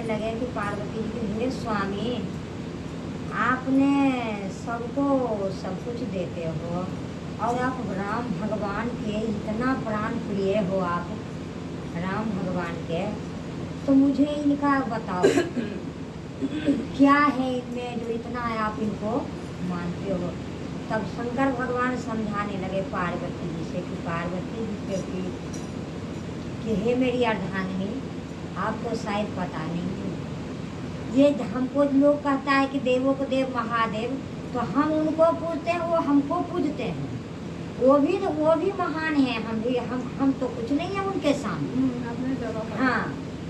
लगे कि पार्वती जी के हे स्वामी, आपने सबको सब कुछ देते हो और आप राम भगवान के इतना प्राण प्रिय हो आप राम भगवान के, तो मुझे इनका बताओ क्या है इनमें जो इतना आप इनको मानते हो। तब शंकर भगवान समझाने लगे पार्वती जी से कि पार्वती जी कि हे मेरी अर्धांगिनी, आपको शायद पता नहीं है, ये हमको लोग कहता है कि देवों को देव महादेव, तो हम उनको पूजते हैं, वो हमको पूजते हैं। वो भी महान है, हम तो कुछ नहीं है उनके सामने अपने जगह पर। हाँ,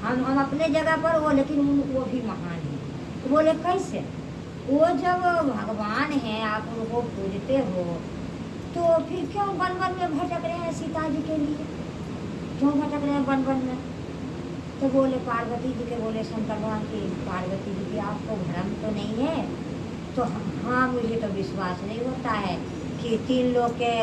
हम अपने जगह पर वो, लेकिन वो भी महान है। तो बोले कैसे? वो जब भगवान है आप उनको पूजते हो, तो फिर क्यों वन वन में भटक रहे हैं सीता जी के लिए, क्यों भटक रहे हैं वन वन में? तो बोले पार्वती जी के, बोले शंकर भगवान की पार्वती जी की आपको भ्रम तो नहीं है? तो हाँ, मुझे तो विश्वास नहीं होता है कि 3 लोग के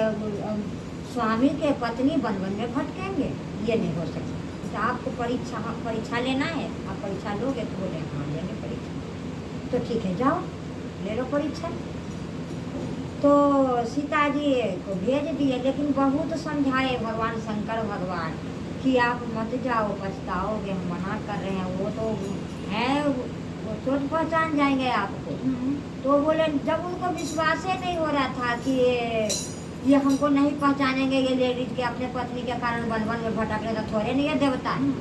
स्वामी के पत्नी वन वन में भटकेंगे, ये नहीं हो सकता। तो आपको परीक्षा लेना है, आप परीक्षा लोगे? तो बोले हाँ लेंगे परीक्षा। तो ठीक है, जाओ ले लो परीक्षा। तो सीता जी को भेज दिए, लेकिन बहुत समझाए भगवान शंकर भगवान कि आप मत जाओ, पछताओगे, हम मना कर रहे हैं, वो तो है वो चोट पहचान जाएंगे आपको। तो बोले, जब उनको विश्वास ही नहीं हो रहा था कि ये हमको नहीं पहचानेंगे, ये लेडीज के अपने पत्नी के कारण वन वन में भटक रहे, तो थोड़े नहीं है देवता है।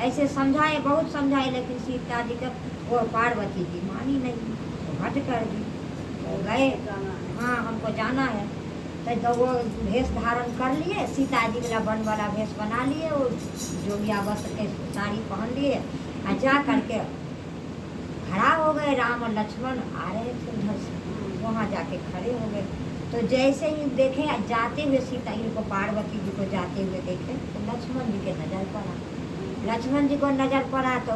ऐसे समझाए, बहुत समझाए, लेकिन सीता जी का और पार्वती जी मानी नहीं, तो हट कर दी, तो गए हाँ हमको जाना है। तो वो भेष धारण कर लिए, सीता जी का वन वाला भेष बना लिए, वो जोगिया वस्त्र के साड़ी पहन लिए, और जा करके खड़ा हो गए। राम और लक्ष्मण आ रहे थे उधर से, वहाँ जाके खड़े हो गए। तो जैसे ही देखे जाते हुए सीता जी को, पार्वती जी को जाते हुए देखे, तो लक्ष्मण जी के नजर पड़ा। लक्ष्मण जी को नजर पड़ा तो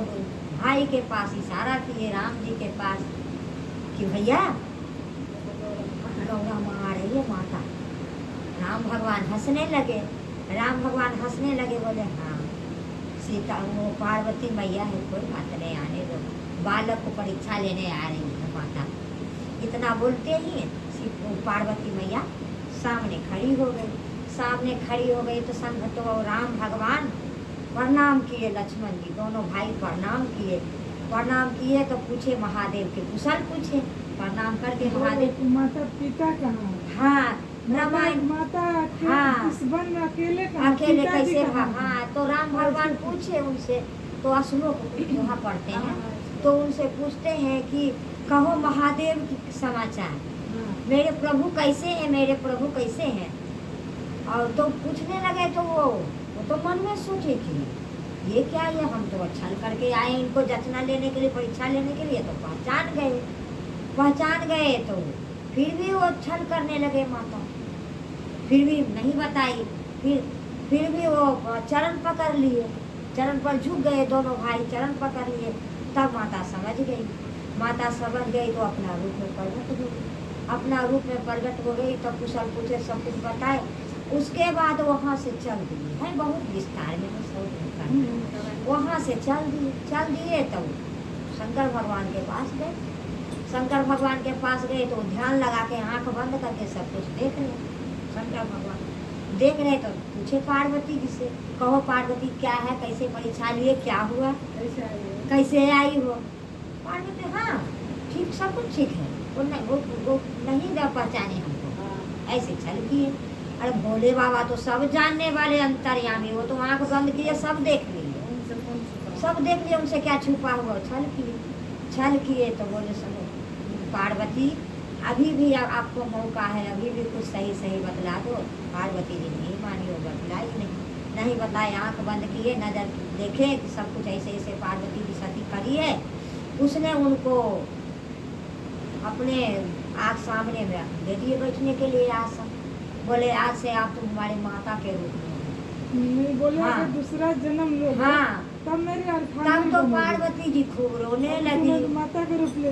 भाई के पास इशारा किए, राम जी के पास, कि भैया गौरा माँ आ रही है माता। राम भगवान हंसने लगे, बोले हाँ सीता, वो पार्वती मैया है, कोई बात नहीं, आने दो, बालक को परीक्षा लेने आ रही है माता। इतना बोलते ही पार्वती मैया सामने खड़ी हो गई। तो राम भगवान प्रणाम किए, लक्ष्मण जी दोनों भाई प्रणाम किए तो पूछे महादेव के कुशल पूछे, प्रणाम करके महादेव, माता पिता कहाँ? हाँ रामायण माता हाँ इस वन में अकेले कैसे? हाँ, तो राम भगवान पूछे उनसे, तो श्लोक वहाँ पढ़ते हैं, तो उनसे पूछते हैं कि कहो महादेव की समाचार, मेरे प्रभु कैसे हैं? और तो पूछने लगे, तो वो तो मन में सोचे कि ये क्या, ये हम तो छल करके आए इनको जचना लेने के लिए, परीक्षा लेने के लिए, तो पहचान गए। तो फिर भी वो छल करने लगे माता, फिर भी नहीं बताई, फिर भी वो चरण पकड़ लिए, चरण पर झुक गए दोनों भाई, चरण पकड़ लिए। तब माता समझ गई, तो अपना रूप में प्रकट हो गई। तब कुशल पूछे, सब कुछ बताए, उसके बाद वहाँ से चल दिए, है बहुत विस्तार में वहाँ से चल दिए। तब शंकर भगवान के पास गए, तो ध्यान लगा के आंख बंद करके सब कुछ देख रहे। शंकर भगवान देख रहे तो पूछे पार्वती जी से, कहो पार्वती क्या है, कैसे परीक्षा लिए, क्या हुआ, कैसे आई हो? पार्वती हाँ ठीक, सब कुछ ठीक है, वो नहीं पहचाने हमको, ऐसे छल किए। अरे भोले बाबा तो सब जानने वाले अंतर्यामी, वो तो आंख बंद किए, सब देख लिए, उनसे क्या छुपा हुआ? छल किए। तो बोले सुनो पार्वती, अभी भी आपको मौका है, अभी भी कुछ सही बतला दो। पार्वती जी नहीं मानी, वो बतलाई नहीं बतलाए, आंख बंद किए, नजर देखे सब कुछ ऐसे पार्वती जी सती करी है। उसने उनको अपने आग सामने में दे दिए बैठने के लिए आसन, बोले आज से आप तुम हमारे माता के रूप में बोले हाँ, दूसरा जन्म लो। हाँ, तब मेरी तब तो पार्वती जी खूब रोने लगी, माता के रूप ले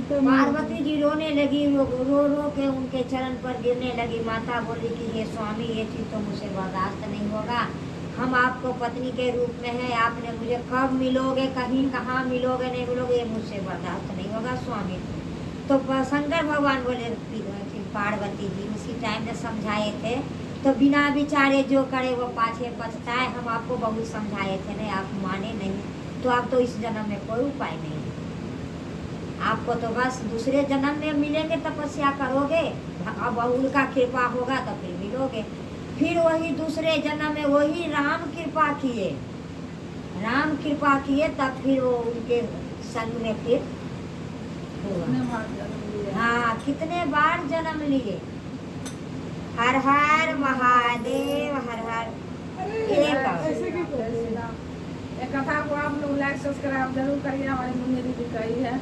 पार्वती जी रोने लगी, रो के उनके चरण पर गिरने लगी। माता बोली कि ये स्वामी, ये चीज तो मुझसे बर्दाश्त नहीं होगा, हम आपको पत्नी के रूप में हैं, आपने मुझे कब मिलोगे, कहीं कहाँ मिलोगे, नहीं मिलोगे, ये मुझसे बर्दाश्त नहीं होगा स्वामी। तो शंकर भगवान बोले कि पार्वती जी उसी टाइम में समझाए थे, तो बिना विचारे जो करे वो पाछे पछताए। हम आपको बहुत समझाए थे, नहीं आप माने नहीं, तो आप तो इस जन्म में कोई उपाय नहीं है, आपको तो बस दूसरे जन्म में मिलेंगे, तपस्या करोगे, अब उनका कृपा होगा तो फिर मिलोगे। फिर वही दूसरे जन्म में वही राम कृपा किए, राम कृपा किए, तब फिर वो उनके संग में फिर हुआ। हाँ, कितने बार जन्म लिए। हर हर महादेव, हर हर। एक ऐसे क्यों कर रहे हो? कथा को आप लोग लाइक सब्सक्राइब जरूर करिए, हमारी मुन्नी दीदी कही है।